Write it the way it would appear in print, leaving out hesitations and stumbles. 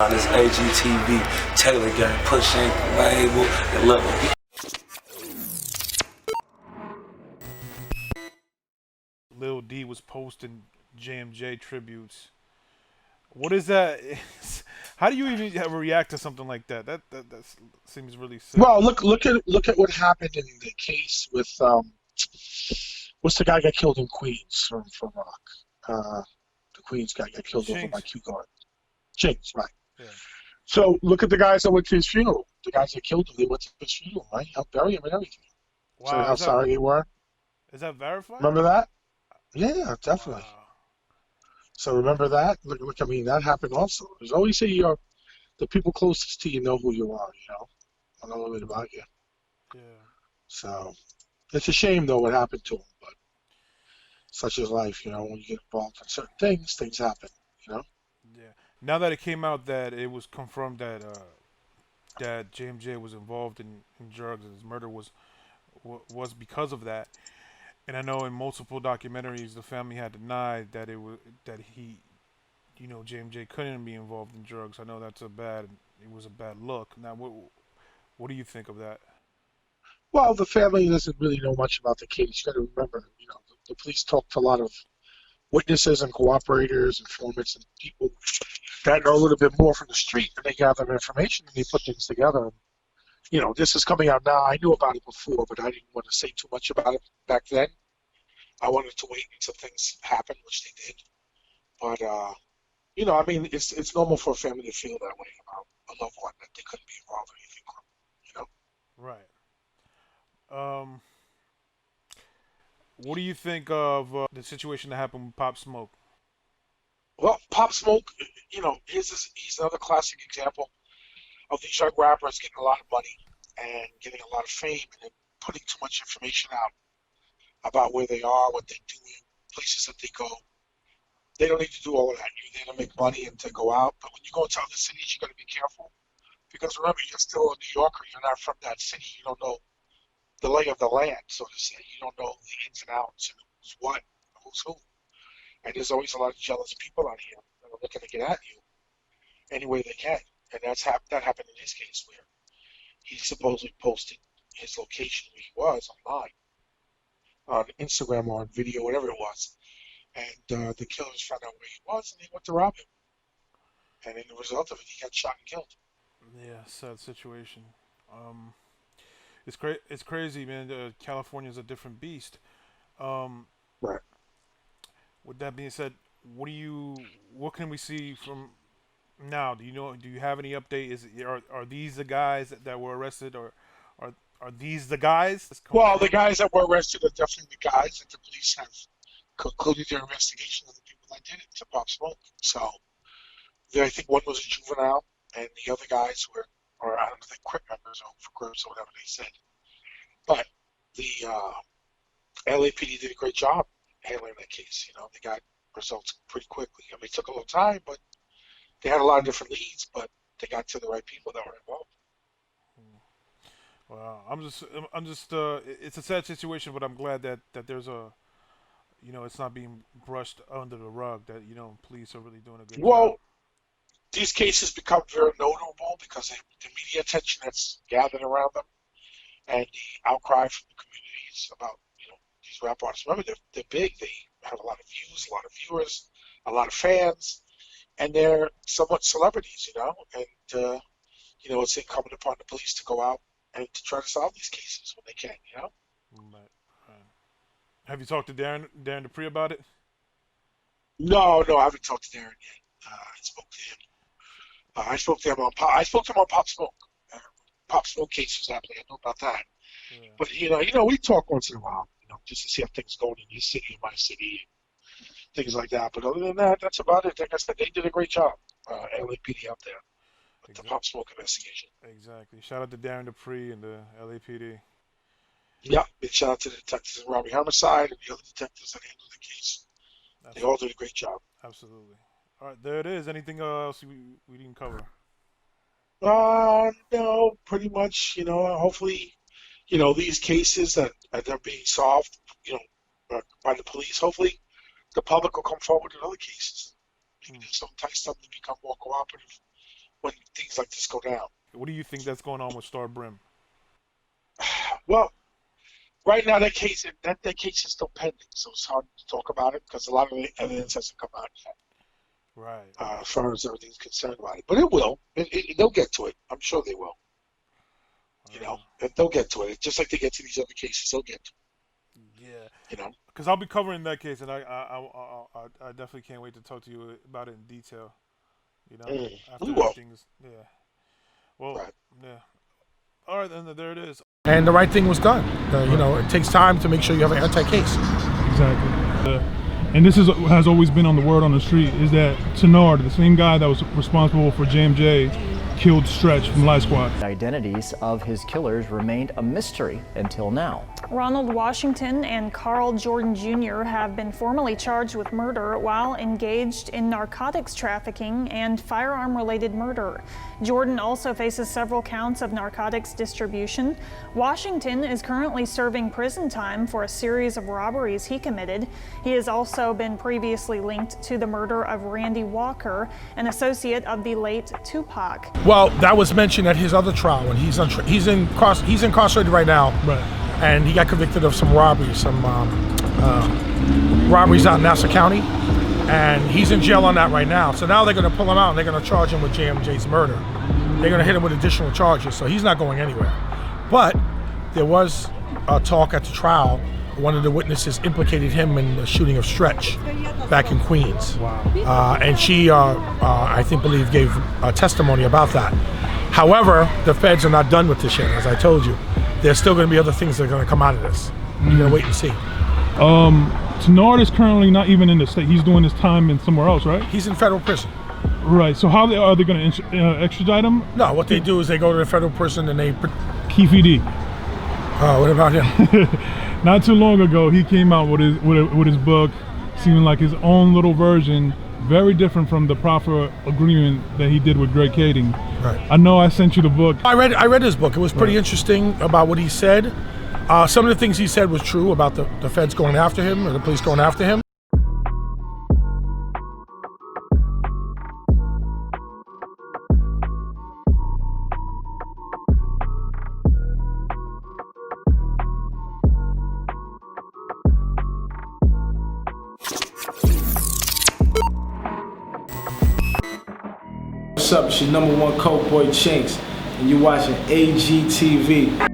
This AGTV, Taylor Gang, Push Ankle Label, and look. Lil D was posting JMJ tributes. What is that? How do you even ever react to something like that? That seems really sick. Well, look at what happened in the case with what's the guy got killed in Queens from Rock? The Queens guy got killed over by Chinks. Q Guard. James, right? Yeah. So look at the guys that went to his funeral. The guys that killed him, they went to his funeral, right? Helped bury him and everything. Said Wow. how sorry they were. Is that verified? Remember that? Yeah, definitely. Wow. So remember that. Look. I mean, that happened also. There's always say the people closest to you know who you are. I know a little bit about you. Yeah. So it's a shame though what happened to him, but such is life. When you get involved in certain things, things happen. You know. Yeah. Now that it came out that it was confirmed that that JMJ was involved in drugs and his murder was because of that. And I know in multiple documentaries the family had denied that that JMJ couldn't be involved in drugs. I know it was a bad look. Now what do you think of that? Well, the family doesn't really know much about the case. You got to remember, the police talked to a lot of witnesses and cooperators, informants, and people that know a little bit more from the street, and they gather information and they put things together. This is coming out now. I knew about it before, but I didn't want to say too much about it back then. I wanted to wait until things happened, which they did. But I mean, it's normal for a family to feel that way about a loved one that they couldn't be involved in anything criminal. Right. Um, what do you think of the situation that happened with Pop Smoke? Well, Pop Smoke, he's another classic example of these young rappers getting a lot of money and getting a lot of fame and then putting too much information out about where they are, what they're doing, places that they go. They don't need to do all of that. You're there to make money and to go out. But when you go to other cities, you got to be careful because remember, you're still a New Yorker. You're not from that city. You don't know the lay of the land, so to say. You don't know the ins and outs and who's what, who's who. And there's always a lot of jealous people out here that are looking to get at you any way they can. And that happened in his case where he supposedly posted his location where he was online on Instagram or on video, whatever it was. And the killers found out where he was and they went to rob him. And in the result of it, he got shot and killed. Yeah, sad situation. Um, it's crazy, man. California's a different beast. Um, Right. with that being said, what can we see from now? Do you have any update? Are these the guys that were arrested, or are these the guys? It's Well, the confirmed. guys that were arrested are definitely the guys that the police have concluded their investigation of the people that did it to Pop Smoke. So I think one was a juvenile, and the other guys or I don't know, if they're quick members or for groups or whatever they said. But the LAPD did a great job handling that case. They got results pretty quickly. I mean, it took a little time, but they had a lot of different leads, but they got to the right people that were involved. Well, I'm just. It's a sad situation, but I'm glad that there's it's not being brushed under the rug. That police are really doing a good job. Well, these cases become very notable because of the media attention that's gathered around them and the outcry from the communities about these rap artists. Remember, they're big. They have a lot of views, a lot of viewers, a lot of fans, and they're somewhat celebrities. And it's incumbent upon the police to go out and to try to solve these cases when they can. But, have you talked to Darren Dupree about it? No, I haven't talked to Darren yet. I spoke to him. I spoke to him on Pop Smoke. Uh, Pop Smoke case was happening. I know about that. Yeah. But we talk once in a while. Just to see how things going in your city, in my city, things like that. But other than that, that's about it. Like I said, they did a great job, LAPD out there with the Pop Smoke investigation. Exactly. Shout out to Darren Dupree and the LAPD. Yeah, big shout out to the detectives in Robbie Homicide and the other detectives that handled the case. They all did a great job. Absolutely. All right, there it is. Anything else we didn't cover? No, pretty much. Hopefully, these cases that are being solved, by the police. Hopefully, the public will come forward in other cases. Maybe there's some type something to become more cooperative when things like this go down. What do you think that's going on with Star Brim? Well, right now that case is still pending, so it's hard to talk about it because a lot of the evidence hasn't come out yet. Right. As far as everything's concerned about it, but it will. They'll get to it. I'm sure they will. You know, they'll get to it. Just like they get to these other cases, they'll get to it. Yeah. You know, because I'll be covering that case, and I definitely can't wait to talk to you about it in detail. You know, after everything's Well, right. yeah. All right, then there it is. And the right thing was done. You know, it takes time to make sure you have an anti-case. Exactly. And this has always been on the word on the street, is that Tenard, the same guy that was responsible for JMJ, killed Stretch from Light Squad. The identities of his killers remained a mystery until now. Ronald Washington and Carl Jordan Jr. have been formally charged with murder while engaged in narcotics trafficking and firearm-related murder. Jordan also faces several counts of narcotics distribution. Washington is currently serving prison time for a series of robberies he committed. He has also been previously linked to the murder of Randy Walker, an associate of the late Tupac. Well, that was mentioned at his other trial, and he's incarcerated right now. Right. And he got convicted of some robberies, robberies out in Nassau County, and he's in jail on that right now. So now they're going to pull him out and they're going to charge him with JMJ's murder. They're going to hit him with additional charges, so he's not going anywhere. But there was a talk at the trial. One of the witnesses implicated him in the shooting of Stretch back in Queens. Wow. And she, believe, gave a testimony about that. However, the feds are not done with this yet, as I told you. There's still going to be other things that are going to come out of this. You're going to wait and see. Tenard is currently not even in the state. He's doing his time in somewhere else, right? He's in federal prison. Right. So how are they going to extradite him? No, what they do is they go to the federal prison and they... Keefe D. What about him? Not too long ago, he came out with his book, seeming like his own little version, very different from the proffer agreement that he did with Greg Kading. Right. I know I sent you the book. I read his book. It was pretty interesting about what he said. Some of the things he said was true about the feds going after him or the police going after him. What's up? It's your #1 Coke Boy Chinks, and you're watching AGTV.